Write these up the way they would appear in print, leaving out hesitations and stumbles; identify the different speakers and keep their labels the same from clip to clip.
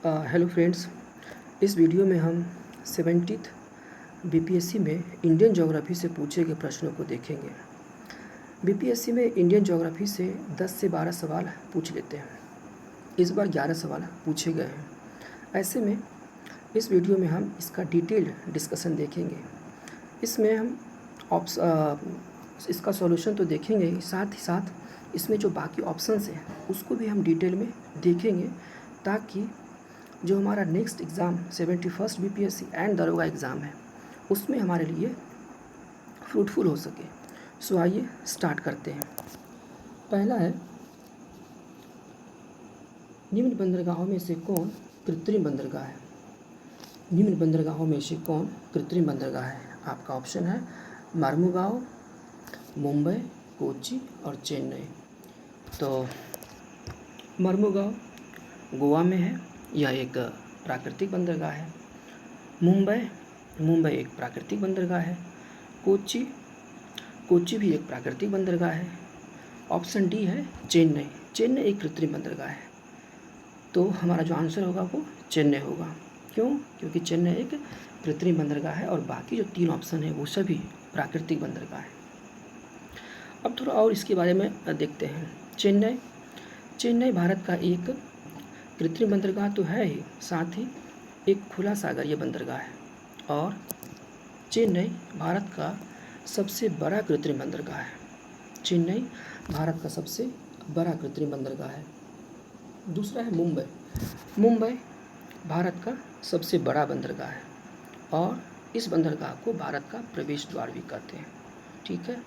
Speaker 1: Hello friends. इस video में हम 70th बीपीएससी में इंडियन ज्योग्राफी से पूछे गए प्रश्नों को देखेंगे। बीपीएससी में इंडियन ज्योग्राफी से 10 से 12 सवाल पूछ लेते हैं। इस बार 11 सवाल पूछे गए हैं। ऐसे में इस वीडियो में हम इसका डिटेल्ड डिस्कशन देखेंगे। इसमें हम इसका सॉल्यूशन तो देखेंगे ही साथ इसमें जो बाकी ऑप्शंस हैं उसको भी हम डिटेल में देखेंगे, ताकि जो हमारा next exam 71st BPSC and दरोगा एग्ज़ाम है उसमें हमारे लिए फ्रूटफुल हो सके। सो आइए स्टार्ट करते हैं। पहला है, निम्न बंदरगाहों में से कौन कृत्रिम बंदरगाह है? निम्न बंदरगाहों में से कौन कृत्रिम बंदरगाह है? आपका ऑप्शन है मर्मुगांव, मुंबई, कोच्चि और चेन्नई। तो मर्मुगांव गोवा में है, यह एक प्राकृतिक बंदरगाह है। मुंबई एक प्राकृतिक बंदरगाह है। कोच्चि भी एक प्राकृतिक बंदरगाह है। ऑप्शन डी है चेन्नई एक कृत्रिम बंदरगाह है। तो हमारा जो आंसर होगा वो चेन्नई होगा। क्यों? क्योंकि चेन्नई एक कृत्रिम बंदरगाह है और बाकी जो 3 ऑप्शन है वो सभी प्राकृतिक बंदरगाह है। अब थोड़ा और इसके बारे में देखते हैं। चेन्नई भारत का एक कृत्रिम बंदरगाह तो है ही, साथ ही एक खुला सागरीय बंदरगाह है और चेन्नई भारत का सबसे बड़ा कृत्रिम बंदरगाह है। चेन्नई भारत का सबसे बड़ा कृत्रिम बंदरगाह है। दूसरा है मुंबई भारत का सबसे बड़ा बंदरगाह है और इस बंदरगाह को भारत का प्रवेश द्वार भी कहते हैं। ठीक है।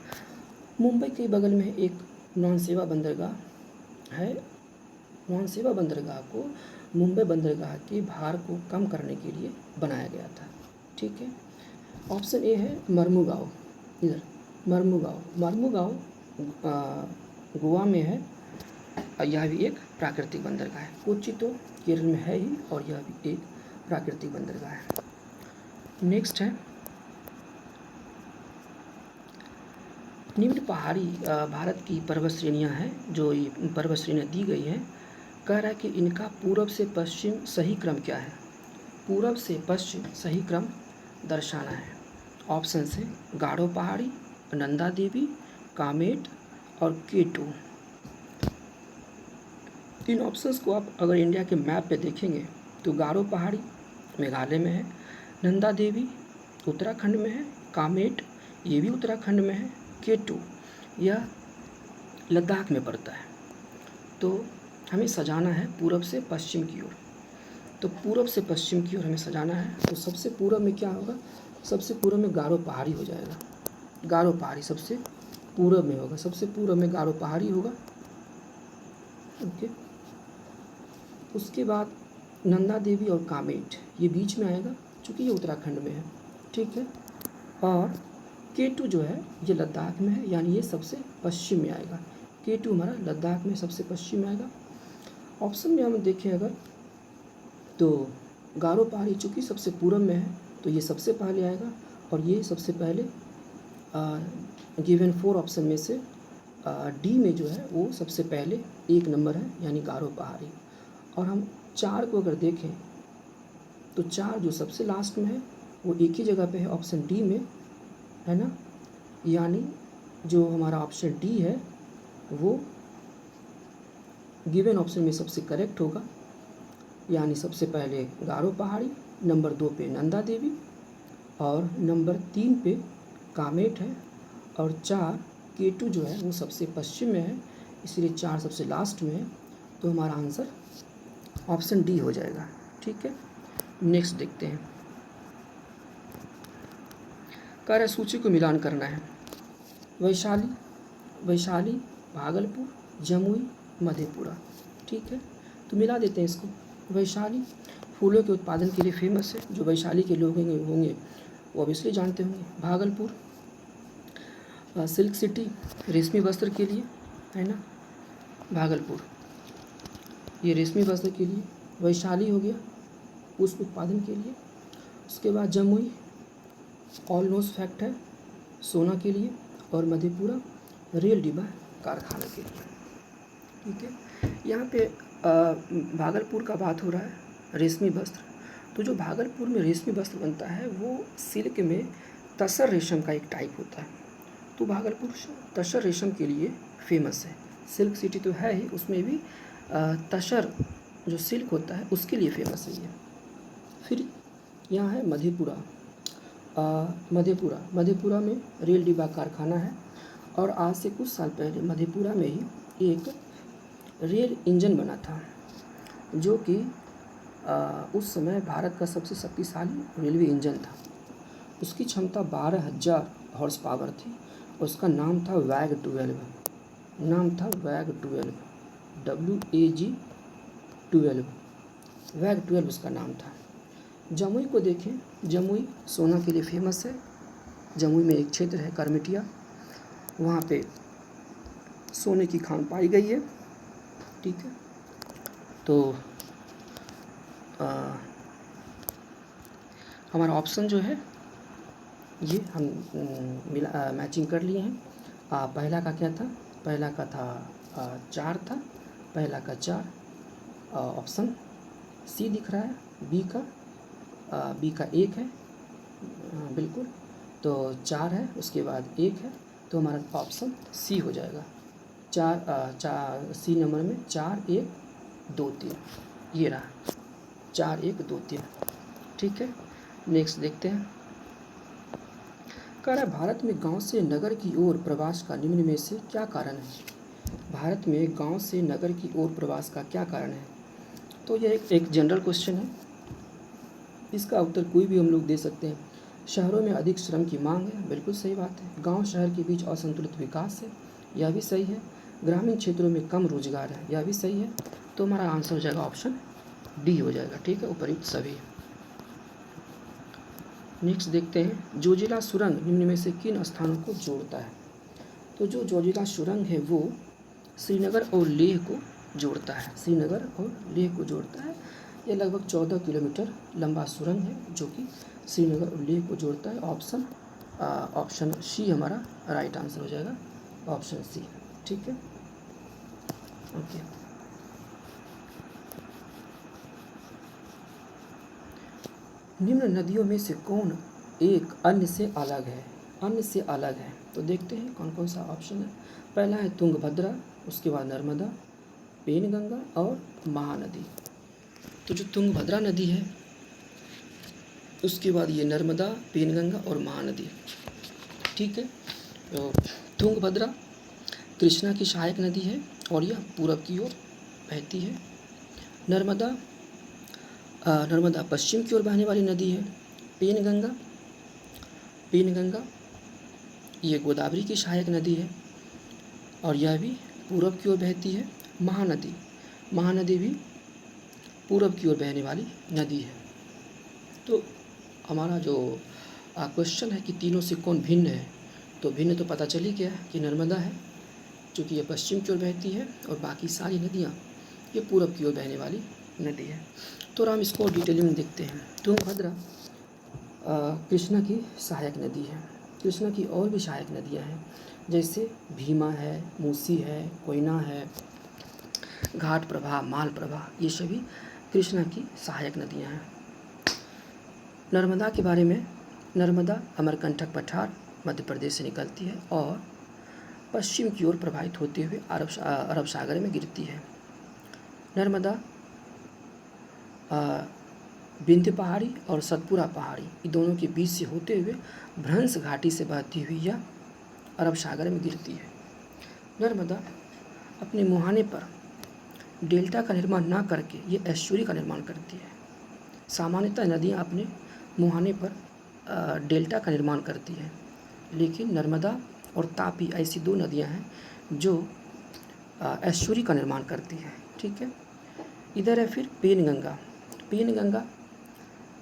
Speaker 1: मुंबई के बगल में एक नौन सेवा बंदरगाह है। नौन सेवा बंदरगाह को मुंबई बंदरगाह के भार को कम करने के लिए बनाया गया था। ठीक है। ऑप्शन ए है मर्मुगांव। इधर मर्मुगांव गोवा में है और यह भी एक प्राकृतिक बंदरगाह है। कोच्चि तो केरल में है ही और यह भी एक प्राकृतिक बंदरगाह है। नेक्स्ट है, निम्न पहाड़ी भारत की पर्वत श्रेणियाँ हैं। जो ये पर्वत श्रेणियाँ दी गई हैं, कह रहा है कि इनका पूरब से पश्चिम सही क्रम क्या है? पूरब से पश्चिम सही क्रम दर्शाना है। ऑप्शन से गारो पहाड़ी, नंदा देवी, कामेट और केटू। इन ऑप्शंस को आप अगर इंडिया के मैप पे देखेंगे तो गारो पहाड़ी मेघालय में है, नंदा देवी उत्तराखंड में है, कामेट ये भी उत्तराखंड में है, केटू यह लद्दाख में पड़ता है। तो हमें सजाना है पूरब से पश्चिम की ओर। तो पूरब से पश्चिम की ओर हमें सजाना है। तो सबसे पूरब में क्या होगा? सबसे पूरब में गारो पहाड़ी हो जाएगा। गारो पहाड़ी सबसे पूरब में होगा। सबसे पूरब में गारो पहाड़ी होगा। ओके। उसके बाद नंदा देवी और कामेट ये बीच में आएगा, चूँकि ये उत्तराखंड में है। ठीक है। और केटू जो है ये लद्दाख में है, यानी ये सबसे पश्चिम में आएगा। केटू हमारा लद्दाख में सबसे पश्चिम में आएगा। ऑप्शन में हम देखें अगर तो गारो पहाड़ी चूँकि सबसे पूरब में है तो ये सबसे पहले आएगा और ये सबसे पहले गिवन 4 ऑप्शन में से डी में जो है वो सबसे पहले 1 नंबर है, यानी गारो पहाड़ी। और हम 4 को अगर देखें तो 4 जो सबसे लास्ट में है वो एक ही जगह पे है, ऑप्शन डी में है ना, यानी जो हमारा ऑप्शन डी है वो गिवन ऑप्शन में सबसे करेक्ट होगा। यानी सबसे पहले गारो पहाड़ी, नंबर 2 पे नंदा देवी और नंबर 3 पे कामेट है और 4 केटू जो है वो सबसे पश्चिम में है, इसलिए 4 सबसे लास्ट में है। तो हमारा आंसर ऑप्शन डी हो जाएगा। ठीक है। नेक्स्ट देखते हैं। कार्य सूची को मिलान करना है। वैशाली, भागलपुर, जमुई, मधेपुरा। ठीक है। तो मिला देते हैं इसको। वैशाली फूलों के उत्पादन के लिए फेमस है। जो वैशाली के लोग होंगे वो ऑब्वियसली जानते होंगे। भागलपुर सिल्क सिटी रेशमी वस्त्र के लिए है ना, भागलपुर ये रेशमी वस्त्र के लिए। वैशाली हो गया पुष्प उत्पादन के लिए। उसके बाद जमुई ऑल नोज फैक्ट है सोना के लिए और मधेपुरा रेल डिब्बा कारखाना के लिए। ठीक है। यहाँ पे भागलपुर का बात हो रहा है रेशमी वस्त्र। तो जो भागलपुर में रेशमी वस्त्र बनता है वो सिल्क में तसर रेशम का एक टाइप होता है। तो भागलपुर तसर रेशम के लिए फेमस है। सिल्क सिटी तो है ही, उसमें भी तसर जो सिल्क होता है उसके लिए फेमस है ये। फिर यहाँ है मधेपुरा। मधेपुरा में रेल डिब्बा कारखाना है और आज से कुछ साल पहले मधेपुरा में ही एक रेल इंजन बना था जो कि उस समय भारत का सबसे शक्तिशाली रेलवे इंजन था। उसकी क्षमता 12,000 हॉर्स पावर थी। उसका नाम था वैग 12, WAG 12, वैग 12 उसका नाम था। जमुई को देखें, जमुई सोना के लिए फेमस है। जमुई में एक क्षेत्र है करमिटिया, वहाँ पे सोने की खान पाई गई है। ठीक है, तो हमारा ऑप्शन जो है ये हम मैचिंग कर लिए हैं। पहला का क्या था? पहला का था 4 था, पहला का 4। ऑप्शन सी दिख रहा है, बी का 1 है। बिल्कुल, तो 4 है, उसके बाद 1 है, तो हमारा ऑप्शन सी हो जाएगा। 4 सी नंबर में 4 1 2 3 ये रहा, 4 1 2 3। ठीक है, नेक्स्ट देखते हैं। कह रहा है भारत में गांव से नगर की ओर प्रवास का निम्न में से क्या कारण है? भारत में गांव से नगर की ओर प्रवास का क्या कारण है? तो यह एक जनरल क्वेश्चन है, इसका उत्तर कोई भी हम लोग दे सकते हैं। शहरों में अधिक श्रम की मांग है, बिल्कुल सही बात है। गांव शहर के बीच असंतुलित विकास है, यह भी सही है। ग्रामीण क्षेत्रों में कम रोजगार है, यह भी सही है। तो हमारा आंसर हो जाएगा ऑप्शन डी हो जाएगा। ठीक है, उपयुक्त सभी। नेक्स्ट देखते हैं, जोजिला सुरंग निम्न में से किन स्थानों को जोड़ता है? तो जो जोजिला सुरंग है वो श्रीनगर और लेह को जोड़ता है, श्रीनगर और लेह को जोड़ता है। यह लगभग 14 किलोमीटर लंबा सुरंग है जो कि श्रीनगर और लेह को जोड़ता है। ऑप्शन सी हमारा राइट आंसर हो जाएगा, ऑप्शन सी। ठीक है, ओके। निम्न नदियों में से कौन एक अन्य से अलग है? अन्य से अलग है, तो देखते हैं कौन कौन सा ऑप्शन है। पहला है तुंगभद्रा, उसके बाद नर्मदा, पेनगंगा और महानदी। तो जो तुंगभद्रा नदी है, उसके बाद ये नर्मदा, पेनगंगा और महानदी। ठीक है, तो तुंगभद्रा कृष्णा की सहायक नदी है और यह पूरब की ओर बहती है। नर्मदा पश्चिम की ओर बहने वाली नदी है। पेनगंगा ये गोदावरी की सहायक नदी है और यह भी पूरब की ओर बहती है। महानदी भी पूरब की ओर बहने वाली नदी है। तो हमारा जो क्वेश्चन है कि तीनों से कौन भिन्न है, तो भिन्न तो पता चल ही गया कि नर्मदा है, क्योंकि ये पश्चिम की ओर बहती है और बाकी सारी नदियाँ ये पूरब की ओर बहने वाली नदी है। तो हम इसको डिटेलिंग में देखते हैं। तुंगभद्रा कृष्णा की सहायक नदी है। कृष्णा की और भी सहायक नदियाँ हैं, जैसे भीमा है, मूसी है, कोयना है, घाट प्रभा, माल प्रभा, ये सभी कृष्णा की सहायक नदियाँ हैं। नर्मदा के बारे में, नर्मदा अमरकंटक पठार मध्य प्रदेश से निकलती है और पश्चिम की ओर प्रवाहित होते हुए अरब सागर में गिरती है। नर्मदा विंध्य पहाड़ी और सतपुरा पहाड़ी, ये दोनों के बीच से होते हुए भ्रंश घाटी से बहती हुई यह अरब सागर में गिरती है। नर्मदा अपने मुहाने पर डेल्टा का निर्माण न करके ये एस्चुरी का निर्माण करती है। सामान्यतः नदियाँ अपने मुहाने पर डेल्टा का निर्माण करती है, लेकिन नर्मदा और तापी ऐसी 2 नदियाँ हैं जो एस्चुरी का निर्माण करती है। ठीक है, इधर है फिर पेनगंगा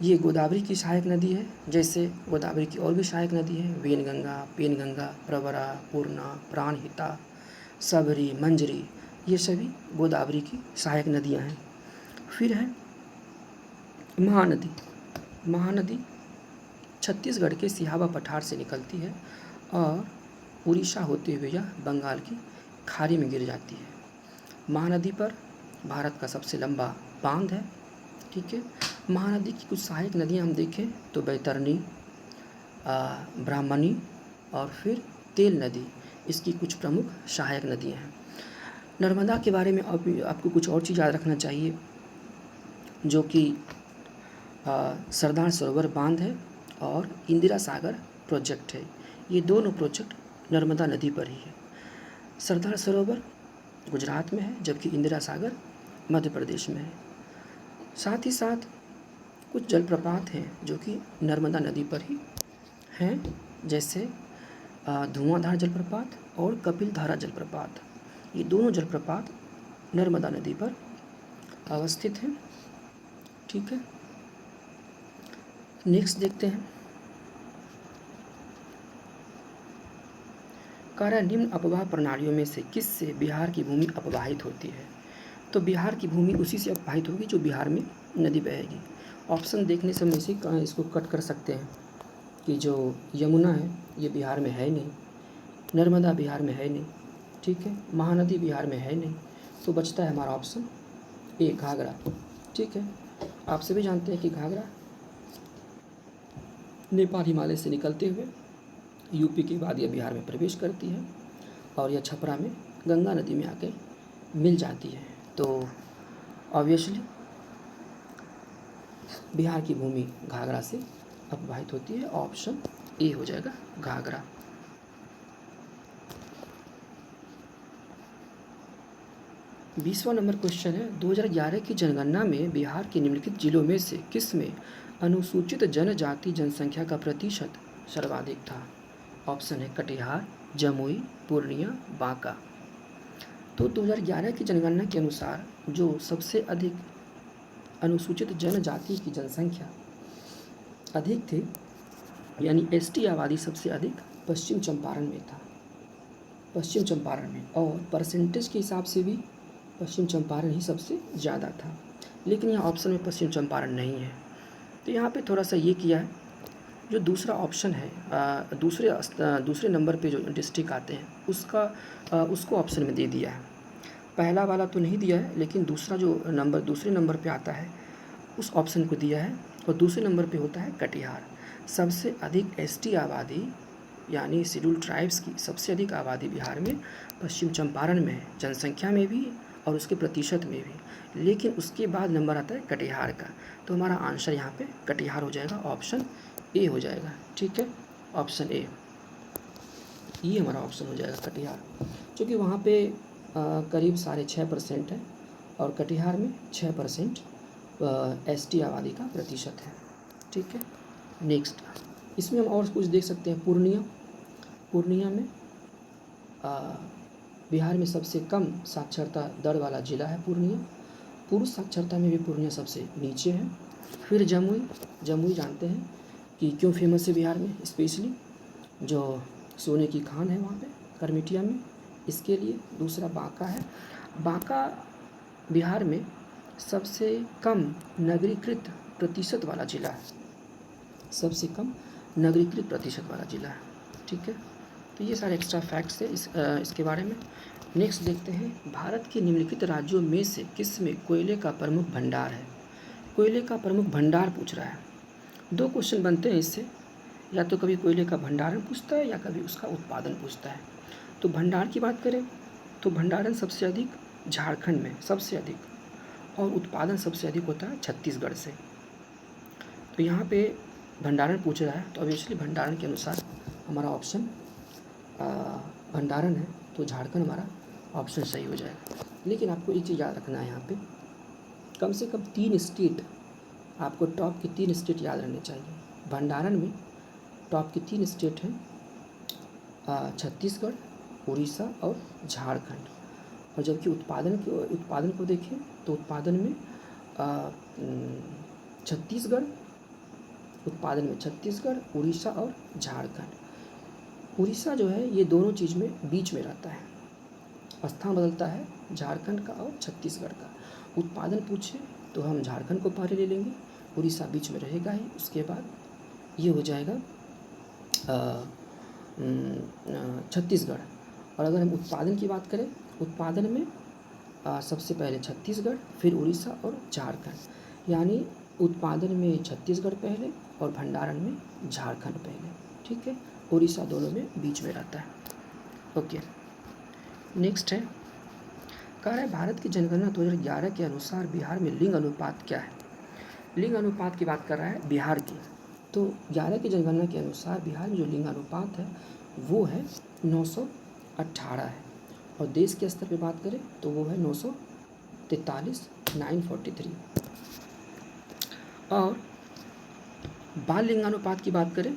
Speaker 1: ये गोदावरी की सहायक नदी है। जैसे गोदावरी की और भी सहायक नदी है, वेनगंगा, पेनगंगा, प्रवरा, पूर्णा, प्राणहिता, सबरी, मंजरी, ये सभी गोदावरी की सहायक नदियां हैं। फिर है महानदी छत्तीसगढ़ के सिहावा पठार से निकलती है और उड़ीसा होते हुए यह बंगाल की खाड़ी में गिर जाती है। महानदी पर भारत का सबसे लंबा बांध है। ठीक है। महानदी की कुछ सहायक नदियाँ हम देखें तो बैतरनी, ब्राह्मणी और फिर तेल नदी इसकी कुछ प्रमुख सहायक नदियाँ हैं। नर्मदा के बारे में आपको कुछ और चीज़ याद रखना चाहिए, जो कि सरदार सरोवर बांध है और इंदिरा सागर प्रोजेक्ट है। ये दोनों प्रोजेक्ट नर्मदा नदी पर ही है। सरदार सरोवर गुजरात में है जबकि इंदिरा सागर मध्य प्रदेश में है। साथ ही साथ कुछ जलप्रपात हैं जो कि नर्मदा नदी पर ही हैं, जैसे धुआंधार जलप्रपात और कपिलधारा जलप्रपात। ये दोनों जलप्रपात नर्मदा नदी पर अवस्थित हैं। ठीक है, नेक्स्ट देखते हैं। कार्य निम्न अपवाह प्रणालियों में से किस से बिहार की भूमि अपवाहित होती है? तो बिहार की भूमि उसी से अपवाहित होगी जो बिहार में नदी बहेगी। ऑप्शन देखने से हम इसे इसको कट कर सकते हैं कि जो यमुना है ये बिहार में है नहीं, नर्मदा बिहार में है नहीं, ठीक है, महानदी बिहार में है नहीं, तो बचता है हमारा ऑप्शन ए, घाघरा। ठीक है, आप सभी जानते हैं कि घाघरा नेपाल हिमालय से निकलते हुए यूपी के बाद यह बिहार में प्रवेश करती है और यह छपरा में गंगा नदी में आके मिल जाती है। तो ऑब्वियसली बिहार की भूमि घाघरा से अपवाहित होती है। ऑप्शन ए हो जाएगा घाघरा। बीसवां नंबर क्वेश्चन है, 2011 की जनगणना में बिहार के निम्नलिखित जिलों में से किस में अनुसूचित जनजाति जनसंख्या का प्रतिशत सर्वाधिक था? ऑप्शन है कटिहार, जमुई, पूर्णिया, बांका। तो 2011 की जनगणना के अनुसार जो सबसे अधिक अनुसूचित जनजाति की जनसंख्या अधिक थी, यानी एसटी आबादी सबसे अधिक पश्चिम चंपारण में था, पश्चिम चंपारण में, और परसेंटेज के हिसाब से भी पश्चिम चंपारण ही सबसे ज़्यादा था। लेकिन यहाँ ऑप्शन में पश्चिम चंपारण नहीं है, तो यहाँ पे थोड़ा सा ये किया है, जो दूसरा ऑप्शन है दूसरे नंबर पे जो डिस्ट्रिक्ट आते हैं उसको ऑप्शन में दे दिया है। पहला वाला तो नहीं दिया है, लेकिन दूसरा जो नंबर दूसरे नंबर पे आता है उस ऑप्शन को दिया है, और दूसरे नंबर पे होता है कटिहार। सबसे अधिक एसटी आबादी यानी शेड्यूल्ड ट्राइब्स की सबसे अधिक आबादी बिहार में पश्चिम चंपारण में है, जनसंख्या में भी और उसके प्रतिशत में भी। लेकिन उसके बाद नंबर आता है कटिहार का, तो हमारा आंसर यहाँ पे कटिहार हो जाएगा, ऑप्शन ए हो जाएगा। ठीक है, ऑप्शन ए, ये हमारा ऑप्शन हो जाएगा कटिहार, क्योंकि वहाँ पे करीब 6.5% है और कटिहार में 6% एसटी आबादी का प्रतिशत है। ठीक है, नेक्स्ट इसमें हम और कुछ देख सकते हैं। पूर्णिया में बिहार में सबसे कम साक्षरता दर वाला ज़िला है पूर्णिया। पुरुष साक्षरता में भी पूर्णिया सबसे नीचे है। फिर जमुई जानते हैं कि क्यों फेमस है बिहार में, स्पेशली जो सोने की खान है वहाँ पे करमिटिया में, इसके लिए। दूसरा बांका है, बांका बिहार में सबसे कम नगरीकृत प्रतिशत वाला ज़िला है, सबसे कम नगरीकृत प्रतिशत वाला ज़िला है। ठीक है, तो ये सारे एक्स्ट्रा फैक्ट्स है इसके बारे में। नेक्स्ट देखते हैं, भारत के निम्नलिखित राज्यों में से किस में कोयले का प्रमुख भंडार है? कोयले का प्रमुख भंडार पूछ रहा है। दो क्वेश्चन बनते हैं इससे, या तो कभी कोयले का भंडारण पूछता है या कभी उसका उत्पादन पूछता है। तो भंडार की बात करें तो भंडारण सबसे अधिक झारखंड में सबसे अधिक, और उत्पादन सबसे अधिक होता है छत्तीसगढ़ से। तो यहाँ पे भंडारण पूछ रहा है, तो ऑब्वियसली भंडारण के अनुसार हमारा ऑप्शन भंडारण है, तो झारखंड हमारा ऑप्शन सही हो जाएगा। लेकिन आपको एक चीज़ याद रखना है, यहाँ पे कम से कम 3 स्टेट, आपको टॉप की 3 स्टेट याद रहने चाहिए। भंडारण में टॉप की 3 स्टेट हैं, छत्तीसगढ़, उड़ीसा और झारखंड। और जबकि उत्पादन को देखें तो उत्पादन में छत्तीसगढ़, उड़ीसा और झारखंड। उड़ीसा जो है ये दोनों चीज़ में बीच में रहता है, स्थान बदलता है झारखंड का और छत्तीसगढ़ का। उत्पादन पूछे तो हम झारखंड को पहले ले लेंगे, उड़ीसा बीच में रहेगा ही, उसके बाद ये हो जाएगा छत्तीसगढ़। और अगर हम उत्पादन की बात करें, उत्पादन में सबसे पहले छत्तीसगढ़, फिर उड़ीसा और झारखंड। यानी उत्पादन में छत्तीसगढ़ पहले और भंडारण में झारखंड पहले, ठीक है। उड़ीसा दोनों में बीच में रहता है। ओके, नेक्स्ट है, कह रहा है भारत की जनगणना 2011 के अनुसार बिहार में लिंग अनुपात क्या है। लिंग अनुपात की बात कर रहा है बिहार की। तो 11 की जनगणना के अनुसार बिहार में जो लिंग अनुपात है वो है 918 है, और देश के स्तर पे बात करें तो वो है 943, 943। और बाल लिंगानुपात की बात करें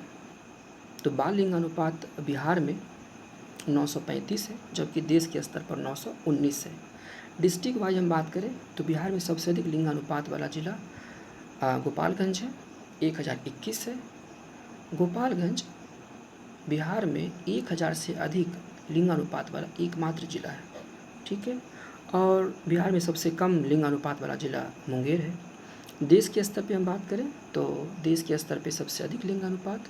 Speaker 1: तो बाल लिंगानुपात बिहार में 935 है, जबकि देश के स्तर पर 919 है। डिस्ट्रिक्ट वाइज हम बात करें तो बिहार में सबसे अधिक लिंगानुपात वाला जिला गोपालगंज है, 1021 है। गोपालगंज बिहार में 1000 से अधिक लिंगानुपात वाला एकमात्र जिला है, ठीक है। और बिहार में सबसे कम लिंगानुपात वाला जिला मुंगेर है। देश के स्तर पे हम बात करें तो देश के स्तर पे सबसे अधिक लिंगानुपात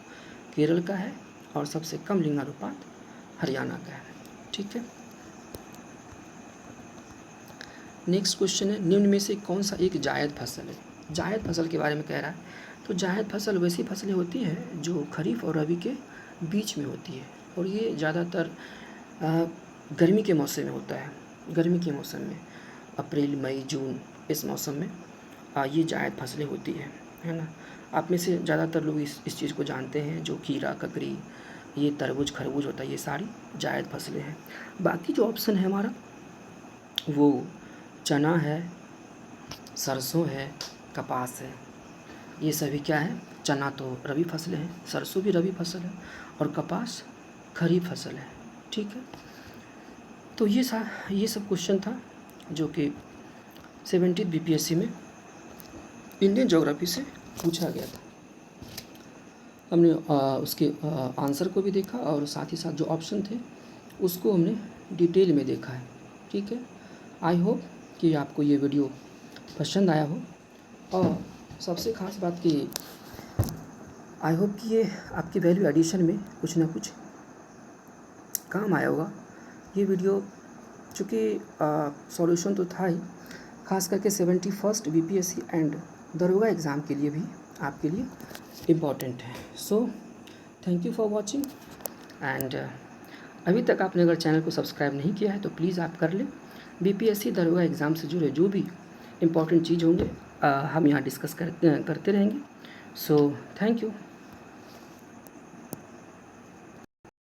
Speaker 1: केरल का है और सबसे कम लिंगानुपात हरियाणा का है, ठीक है। नेक्स्ट क्वेश्चन है, निम्न में से कौन सा एक जायद फसल है। जायद फसल के बारे में कह रहा है। तो जायद फसल वैसी फसलें होती हैं जो खरीफ और रबी के बीच में होती है, और ये ज़्यादातर गर्मी के मौसम में होता है। गर्मी के मौसम में अप्रैल, मई, जून, इस मौसम में ये जायद फसलें होती है ना। आप में से ज़्यादातर लोग इस चीज़ को जानते हैं, जो खीरा, ककड़ी, ये तरबूज, खरबूज होता है, ये सारी जायद फसलें हैं। बाकी जो ऑप्शन है हमारा वो चना है, सरसों है, कपास है, ये सभी क्या है, चना तो रबी फसलें हैं, सरसों भी रबी फसल है, और कपास खरीफ फसल है, ठीक है। तो ये सब क्वेश्चन था जो कि 70 बीपीएससी में इंडियन ज्योग्राफी से पूछा गया था। हमने उसके आंसर को भी देखा और साथ ही साथ जो ऑप्शन थे उसको हमने डिटेल में देखा है, ठीक है। आई होप कि आपको ये वीडियो पसंद आया हो, और सबसे ख़ास बात कि आई होप कि ये आपकी वैल्यू एडिशन में कुछ ना कुछ काम आया होगा। ये वीडियो चूँकि सॉल्यूशन तो था ही, ख़ास करके 71st बीपीएससी एंड दरोगा एग्ज़ाम के लिए भी आपके लिए इम्पॉर्टेंट है। So thank you for watching, and अभी तक आपने अगर चैनल को सब्सक्राइब नहीं किया है तो प्लीज़ आप कर लें। बीपीएससी दरोगा एग्ज़ाम से जुड़े जो भी इम्पॉर्टेंट चीज़ होंगे हम यहाँ डिस्कस करते रहेंगे। So thank you.